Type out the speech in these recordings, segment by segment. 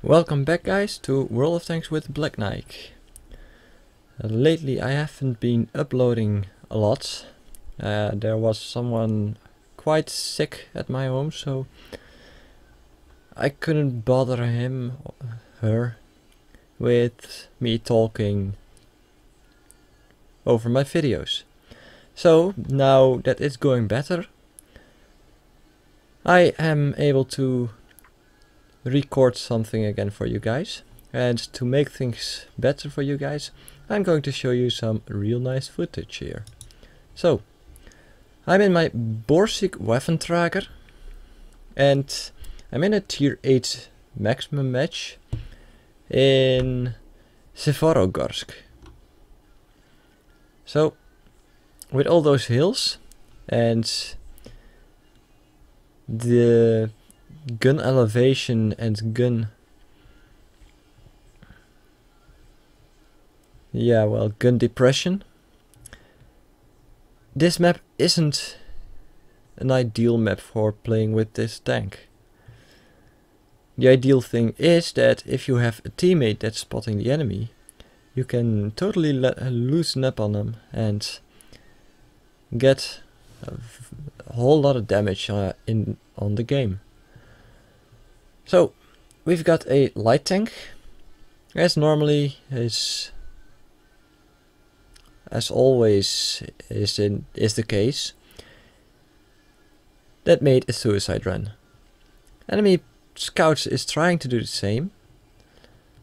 Welcome back guys to World of Tanks with Black Knight. Lately I haven't been uploading a lot. There was someone quite sick at my home, so I couldn't bother him or her with me talking over my videos. So now that it's going better, I am able to record something again for you guys, and to make things better for you guys I'm going to show you some real nice footage here. So I'm in my Borsig Waffentrager and I'm in a tier 8 maximum match in Sevarogorsk. So with all those hills and the gun elevation and gun depression, this map isn't an ideal map for playing with this tank. The ideal thing is that if you have a teammate that's spotting the enemy, you can totally loosen up on them and get a whole lot of damage on the game. So we've got a light tank, as normally as always is the case, that made a suicide run. Enemy scouts is trying to do the same,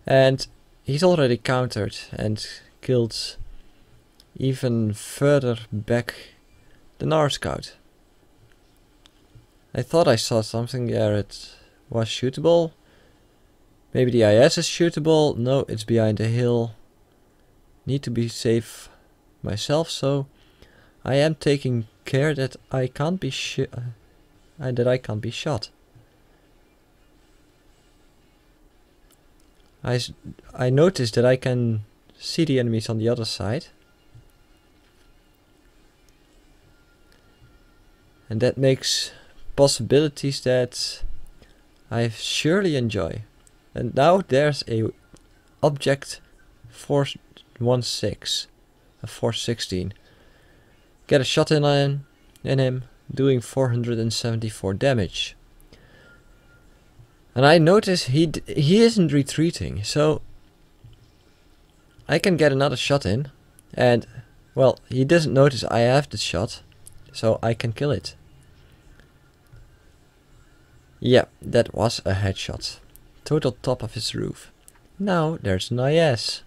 and he's already countered and killed even further back than our scout. I thought I saw something there. It was shootable. Maybe the IS is shootable. No, it's behind a hill. Need to be safe myself, so I am taking care that I can't be shot. I noticed that I can see the enemies on the other side, and that makes possibilities that I surely enjoy. And now there's a object 416, a 416. Get a shot in him, doing 474 damage. And I notice he isn't retreating, so I can get another shot in, and well, he doesn't notice I have the shot, so I can kill it. Yeah, that was a headshot. Total top of his roof. Now there's an IS.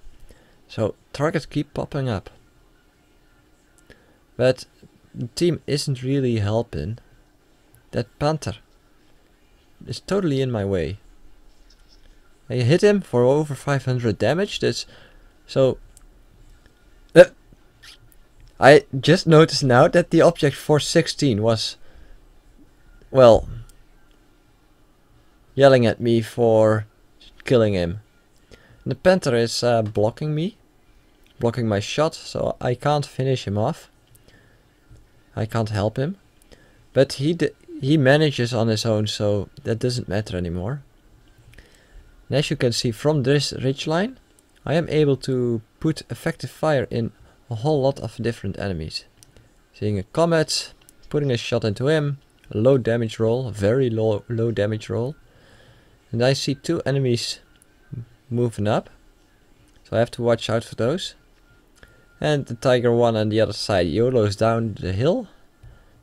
So targets keep popping up. But the team isn't really helping. That Panther is totally in my way. I hit him for over 500 damage. I just noticed now that the object 416 was, well, yelling at me for killing him. The Panther is blocking my shot, so I can't finish him off. I can't help him, but he manages on his own, so that doesn't matter anymore. And as you can see from this ridgeline, I am able to put effective fire in a whole lot of different enemies. Seeing a Comet, putting a shot into him, a low damage roll, a very low damage roll. And I see two enemies moving up, so I have to watch out for those. And the Tiger 1 on the other side YOLOs down the hill,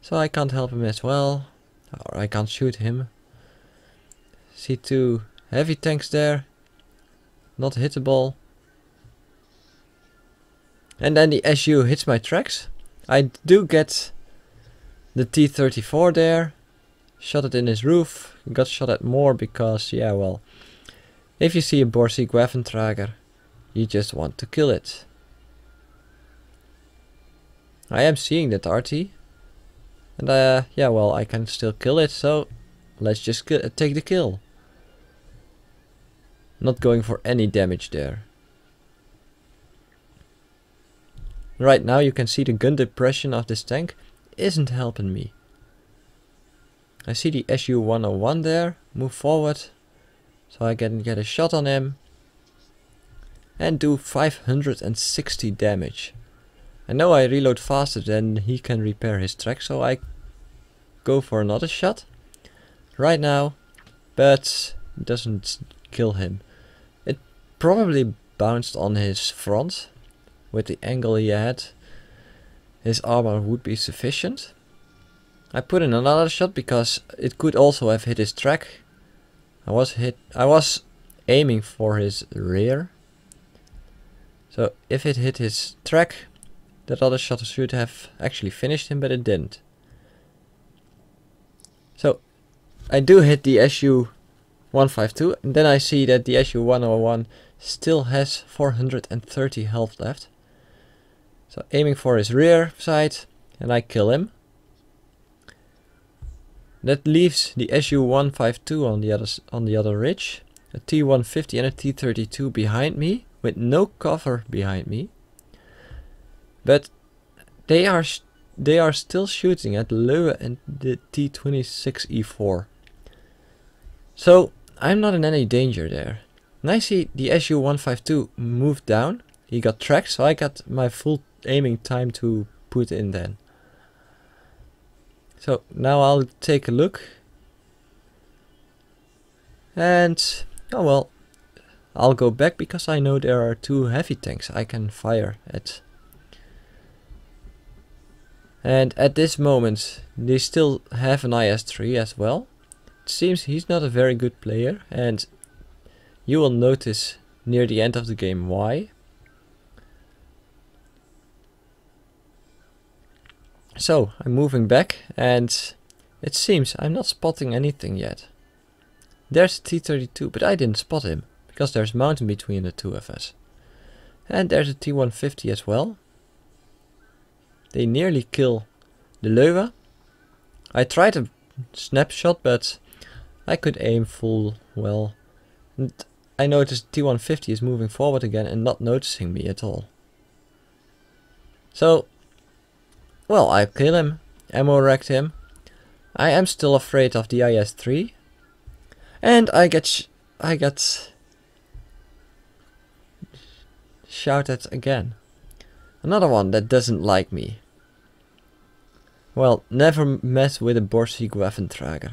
so I can't help him as well, or I can't shoot him. See two heavy tanks there, not hittable. And then the SU hits my tracks. I do get the T-34 there. Shot it in his roof, got shot at more because, yeah, well, if you see a Borsig Waffentrager, you just want to kill it. I am seeing that RT, and yeah, well, I can still kill it, so let's just take the kill. Not going for any damage there. Right now you can see the gun depression of this tank isn't helping me. I see the SU-101 there, move forward, so I can get a shot on him and do 560 damage. I know I reload faster than he can repair his track, so I go for another shot right now, but it doesn't kill him. It probably bounced on his front. With the angle he had, his armor would be sufficient. I put in another shot because it could also have hit his track. I was aiming for his rear. So if it hit his track, that other shot should have actually finished him, but it didn't. So I do hit the SU-152, and then I see that the SU-101 still has 430 health left. So aiming for his rear side, and I kill him. That leaves the SU-152 on the other ridge, a T-150 and a T-32 behind me, with no cover behind me. But they are still shooting at Löwe and the T-26E4. So I'm not in any danger there. And I see the SU-152 move down. He got tracked, so I got my full aiming time to put in then. So now I'll take a look. And oh well, I'll go back because I know there are 2 heavy tanks I can fire at. And at this moment they still have an IS-3 as well. It seems he's not a very good player, and you will notice near the end of the game why. So I'm moving back, and it seems I'm not spotting anything yet. There's a T-32, but I didn't spot him because there's mountain between the two of us. And there's a T-150 as well. They nearly kill the Löwe. I tried a snapshot, but I could aim full well. And I noticed T-150 is moving forward again and not noticing me at all. So, well, I kill him, ammo wrecked him. I am still afraid of the IS-3. And I get shouted again. Another one that doesn't like me. Well, never mess with a Borsigwaffenträger.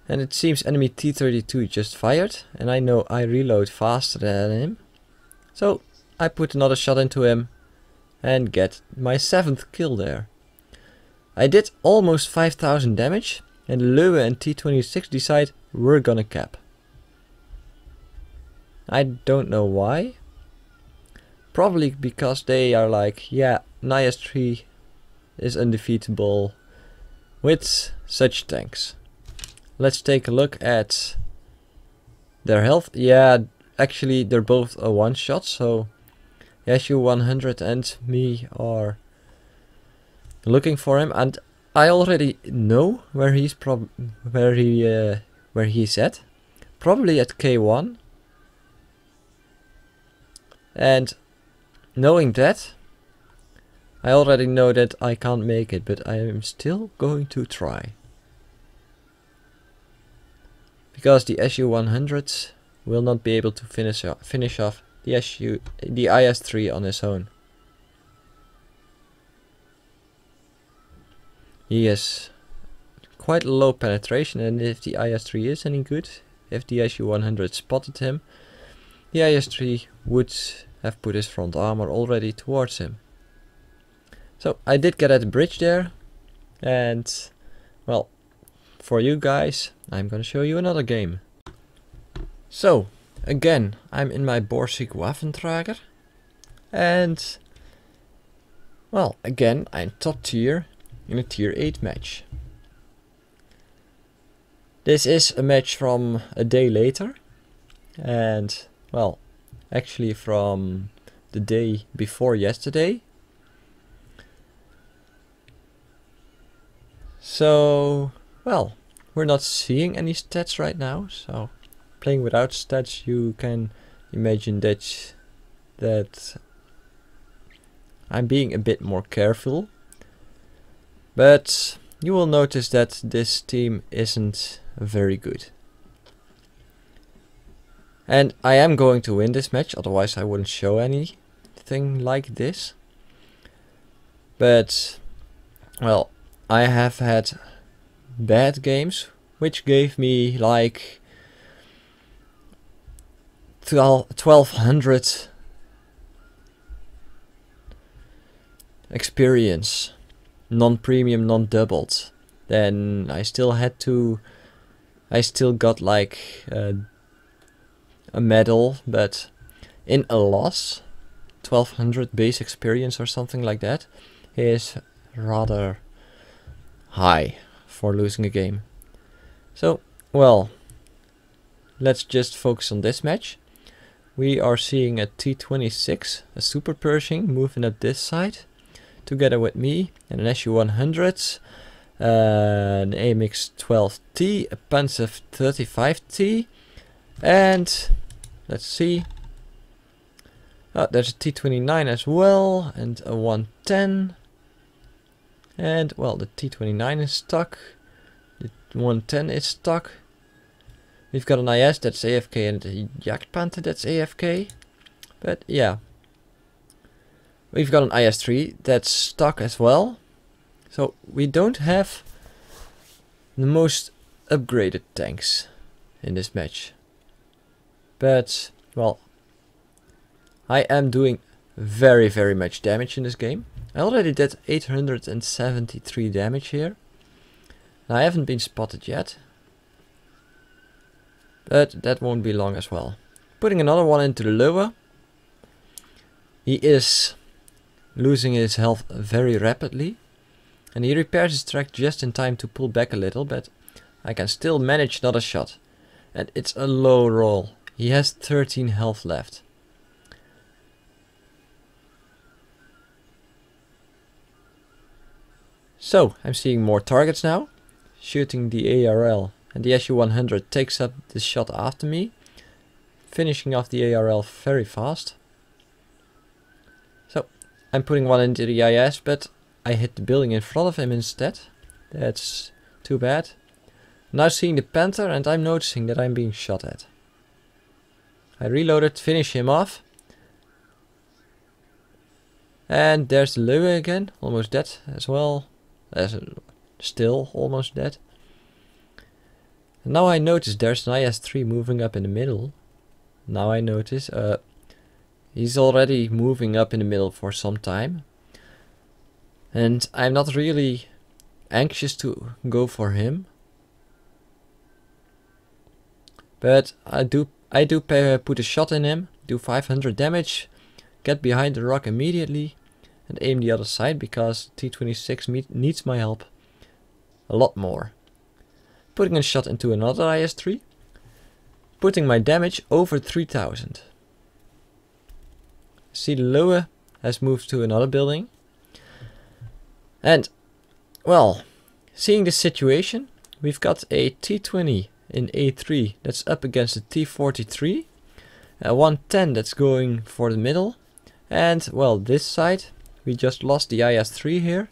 And it seems enemy T-32 just fired, and I know I reload faster than him. So I put another shot into him and get my 7th kill there. I did almost 5000 damage, and Löwe and T-26 decide we're gonna cap. I don't know why. Probably because they are like, yeah, IS-3 is undefeatable with such tanks. Let's take a look at their health. Yeah, actually they're both a one-shot, so SU-100 and me are looking for him, and I already know where he's where he's at. Probably at K1. And knowing that, I already know that I can't make it, but I am still going to try. Because the SU-100 will not be able to finish off the IS-3 on his own. He has quite low penetration, and if the IS-3 is any good, if the SU-100 spotted him, the IS-3 would have put his front armor already towards him. So I did get at the bridge there, and well, for you guys, I'm gonna show you another game. So, again, I'm in my Borsigwaffenträger, and well, again, I'm top tier in a tier 8 match. This is a match from a day later, and well, actually from the day before yesterday. So, well, we're not seeing any stats right now, so playing without stats, you can imagine that I'm being a bit more careful. But you will notice that this team isn't very good. And I am going to win this match, otherwise I wouldn't show anything like this. But, well, I have had bad games, which gave me like 1200 experience, non-premium, non-doubled. Then I still got like a medal, but in a loss, 1200 base experience or something like that is rather high for losing a game. So, well, let's just focus on this match. We are seeing a T26, a Super Pershing, moving up this side, together with me, and an SU-100, an AMX-12T, a Panzer 35T, and let's see, there's a T29 as well, and a 110, and well, the T29 is stuck, the 110 is stuck. We've got an IS that's AFK and a Jagdpanther that's AFK, but yeah. We've got an IS-3 that's stuck as well, so we don't have the most upgraded tanks in this match. But, well, I am doing very, very much damage in this game. I already did 873 damage here. And I haven't been spotted yet. But that won't be long as well. Putting another one into the lower. He is losing his health very rapidly. And he repairs his track just in time to pull back a little, but I can still manage another shot. And it's a low roll. He has 13 health left. So, I'm seeing more targets now. Shooting the ARL. And the SU-100 takes up the shot after me. Finishing off the ARL very fast. So, I'm putting one into the IS, but I hit the building in front of him instead. That's too bad. Now seeing the Panther, and I'm noticing that I'm being shot at. I reloaded, finish him off. And there's the Leeuw again, almost dead as well. Still almost dead. And now I notice there's an IS-3 moving up in the middle. Now I notice he's already moving up in the middle for some time. And I'm not really anxious to go for him. But I do put a shot in him, do 500 damage, get behind the rock immediately and aim the other side because T26 needs my help a lot more. Putting a shot into another IS-3, putting my damage over 3000. See the Leeuw has moved to another building. And, well, seeing this situation, we've got a T20 in A3 that's up against a T43, a 110 that's going for the middle, and, well, this side, we just lost the IS-3 here.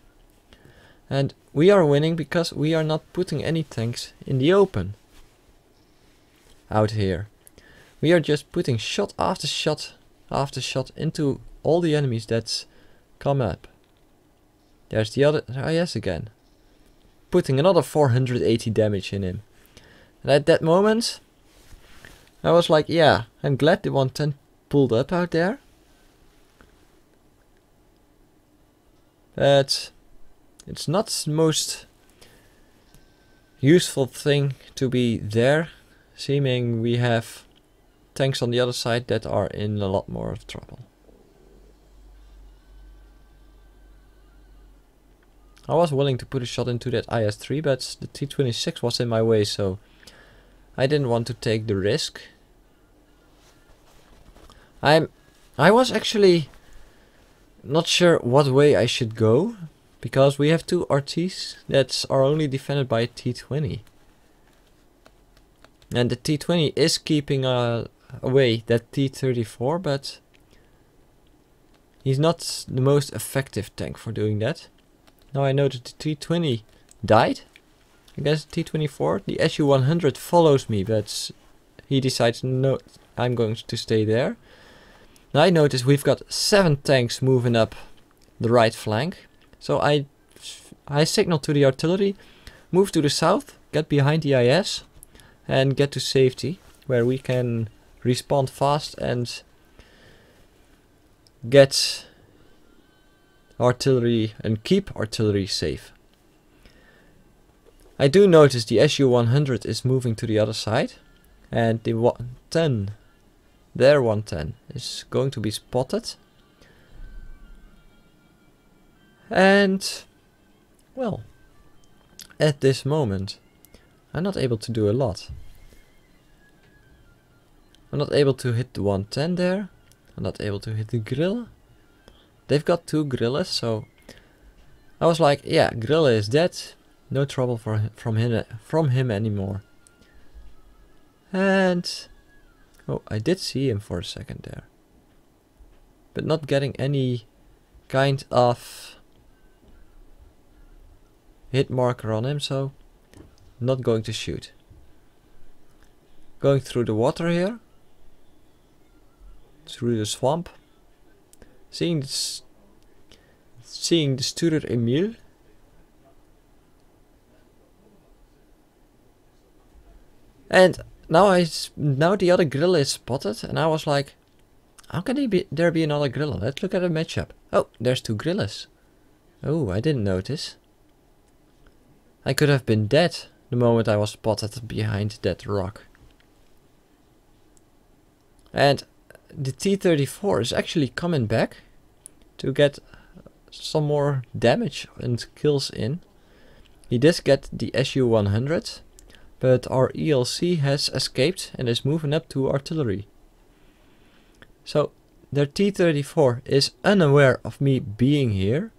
And we are winning because we are not putting any tanks in the open. Out here. We are just putting shot after shot after shot into all the enemies that's come up. There's the other IS again. Putting another 480 damage in him. And at that moment, I was like, yeah, I'm glad the 110 pulled up out there. But it's not the most useful thing to be there, seeming we have tanks on the other side that are in a lot more of trouble. I was willing to put a shot into that IS-3, but the T26 was in my way, so I didn't want to take the risk. I was actually not sure what way I should go, because we have two RTs that are only defended by a T20. And the T20 is keeping away that T34, but he's not the most effective tank for doing that. Now I know that the T20 died against the T24. The SU-100 follows me, but he decides no, I'm going to stay there. Now I notice we've got 7 tanks moving up the right flank. So I signal to the artillery, move to the south, get behind the IS, and get to safety, where we can respawn fast and get artillery and keep artillery safe. I do notice the Su-100 is moving to the other side, and the 110, their 110, is going to be spotted. And, well, at this moment, I'm not able to do a lot. I'm not able to hit the 110 there. I'm not able to hit the Grille. They've got 2 Grilles, so I was like, yeah, Grille is dead. No trouble from him anymore. And oh, I did see him for a second there, but not getting any kind of hit marker on him, so not going to shoot. Going through the water here, through the swamp, seeing the Studer Emil. And now the other Grille is spotted, and I was like, how can there be another Grille? Let's look at the matchup. Oh, there's 2 Grilles. Oh, I didn't notice. I could have been dead the moment I was spotted behind that rock. And the T-34 is actually coming back to get some more damage and kills in. He does get the Su-100. But our ELC has escaped and is moving up to artillery. So their T-34 is unaware of me being here,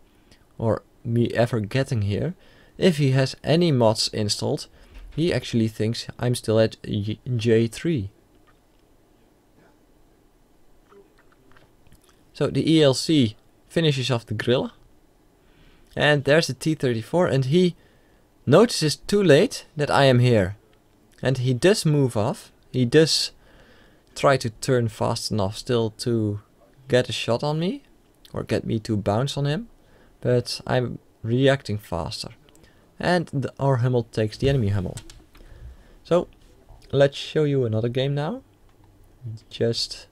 or me ever getting here. If he has any mods installed, he actually thinks I'm still at J3. So the ELC finishes off the Grille. And there's the T-34, and he notices too late that I am here, and he does move off. He does try to turn fast enough still to get a shot on me, or get me to bounce on him, but I'm reacting faster, and our Hummel takes the enemy Hummel. So let's show you another game now, just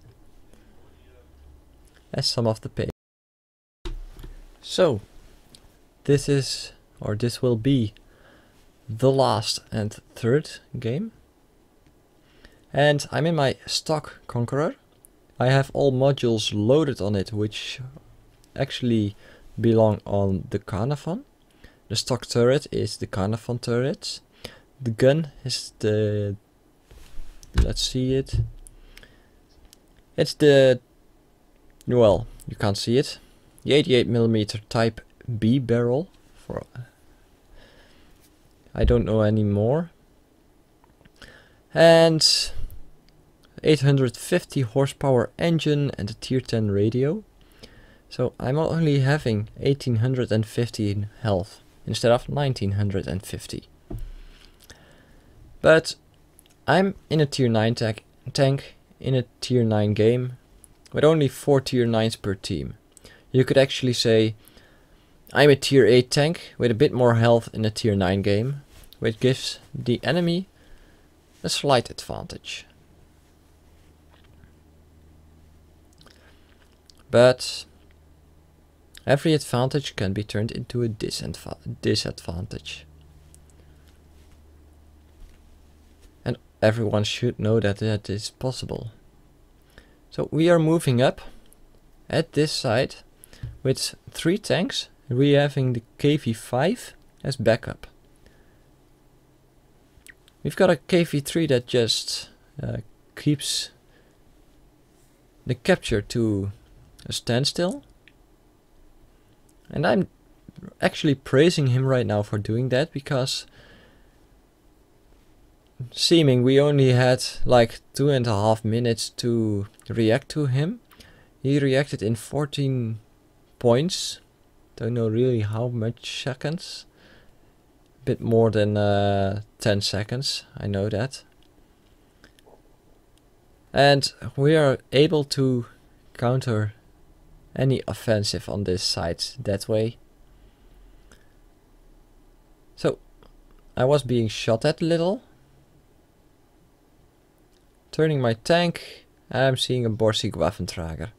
as some of the page. So this will be the last and third game, and I'm in my stock Conqueror. I have all modules loaded on it, which actually belong on the Carnarvon. The stock turret is the Carnarvon turret. The gun is the, let's see it, it's the, well, you can't see it, the 88mm Type B barrel for, I don't know anymore. And 850 horsepower engine and a tier 10 radio. So I'm only having 1815 health instead of 1950. But I'm in a tier 9 tank in a tier 9 game with only 4 tier 9s per team. You could actually say I'm a tier 8 tank with a bit more health in a tier 9 game, which gives the enemy a slight advantage. But every advantage can be turned into a disadvantage. And everyone should know that that is possible. So we are moving up at this side with 3 tanks. We are having the KV-5 as backup. We've got a KV-3 that just keeps the capture to a standstill. And I'm actually praising him right now for doing that, because seeming we only had like 2.5 minutes to react to him. He reacted in 14 points. Don't know really how much seconds. A bit more than 10 seconds, I know that. And we are able to counter any offensive on this side that way. So I was being shot at a little. Turning my tank, I'm seeing a Borsig Waffentrager.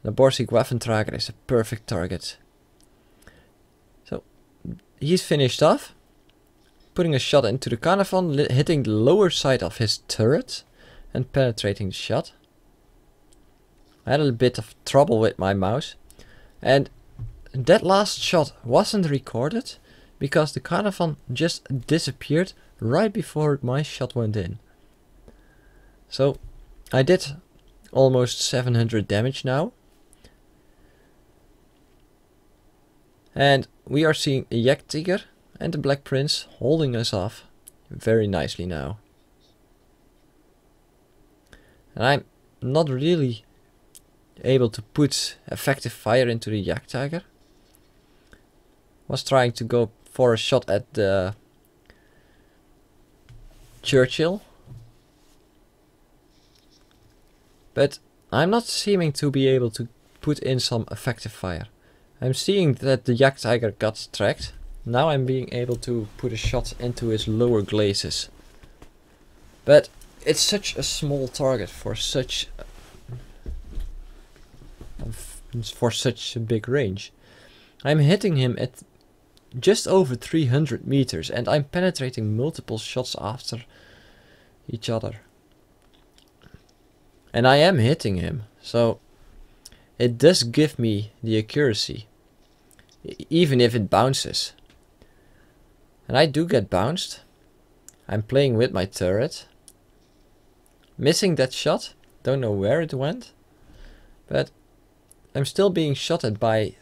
The Borsig Waffentrager is a perfect target. So he's finished off, putting a shot into the Carnarvon, hitting the lower side of his turret and penetrating the shot. I had a bit of trouble with my mouse, and that last shot wasn't recorded because the Carnarvon just disappeared right before my shot went in. So I did almost 700 damage now. And we are seeing a Jagdtiger and the Black Prince holding us off very nicely now. And I'm not really able to put effective fire into the Jagdtiger. Was trying to go for a shot at the Churchill. But I'm not seeming to be able to put in some effective fire. I'm seeing that the Jagdtiger got tracked. Now I'm being able to put a shot into his lower glazes. But it's such a small target for such a big range. I'm hitting him at just over 300 meters and I'm penetrating multiple shots after each other. And I am hitting him, so it does give me the accuracy, even if it bounces. And I do get bounced. I'm playing with my turret. Missing that shot, don't know where it went, but I'm still being shot at by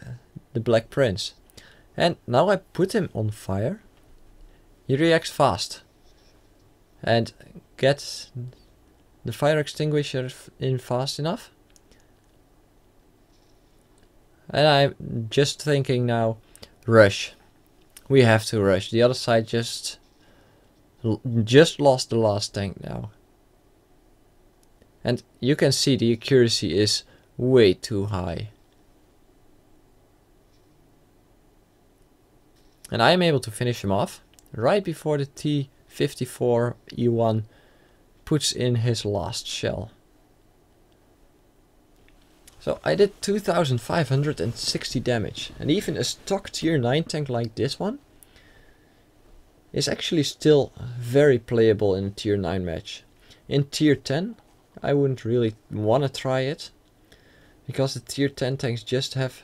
the Black Prince. And now I put him on fire. He reacts fast and gets the fire extinguisher in fast enough. And I'm just thinking now, rush. We have to rush. The other side just lost the last tank now. And you can see the accuracy is way too high. And I am able to finish him off right before the T-54 E1 puts in his last shell. So I did 2560 damage, and even a stock tier 9 tank like this one is actually still very playable in a tier 9 match. In tier 10 I wouldn't really want to try it, because the tier 10 tanks just have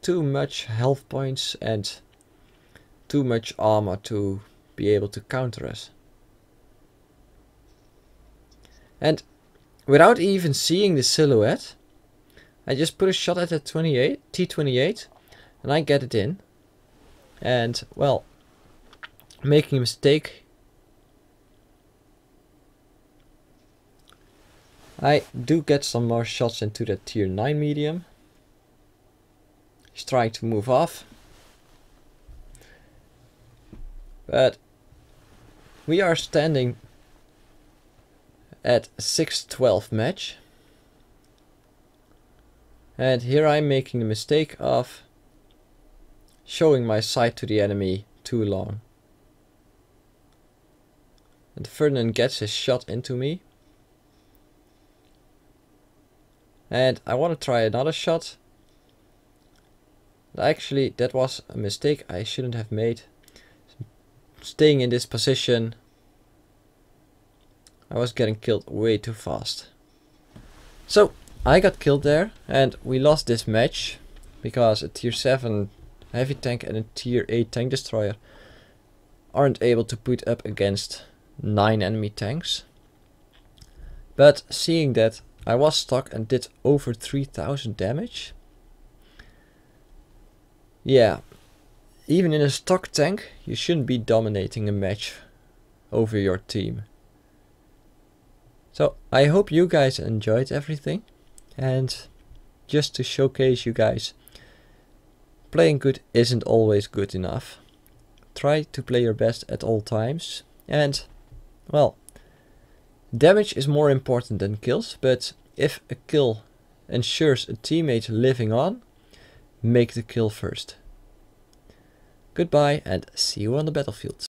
too much health points and too much armor to be able to counter us. And without even seeing the silhouette, I just put a shot at the T-28 and I get it in. And, well, making a mistake. I do get some more shots into the tier 9 medium. He's trying to move off. But we are standing at 6-12 match. And here I'm making the mistake of showing my sight to the enemy too long. And Ferdinand gets his shot into me. And I want to try another shot. Actually, that was a mistake I shouldn't have made. Staying in this position, I was getting killed way too fast. So I got killed there and we lost this match because a tier 7 heavy tank and a tier 8 tank destroyer aren't able to put up against 9 enemy tanks. But seeing that I was stuck and did over 3000 damage. Yeah, even in a stock tank you shouldn't be dominating a match over your team. So I hope you guys enjoyed everything, and just to showcase you guys, playing good isn't always good enough. Try to play your best at all times, and well, Damage is more important than kills, but if a kill ensures a teammate living on, make the kill first. Goodbye and see you on the battlefield.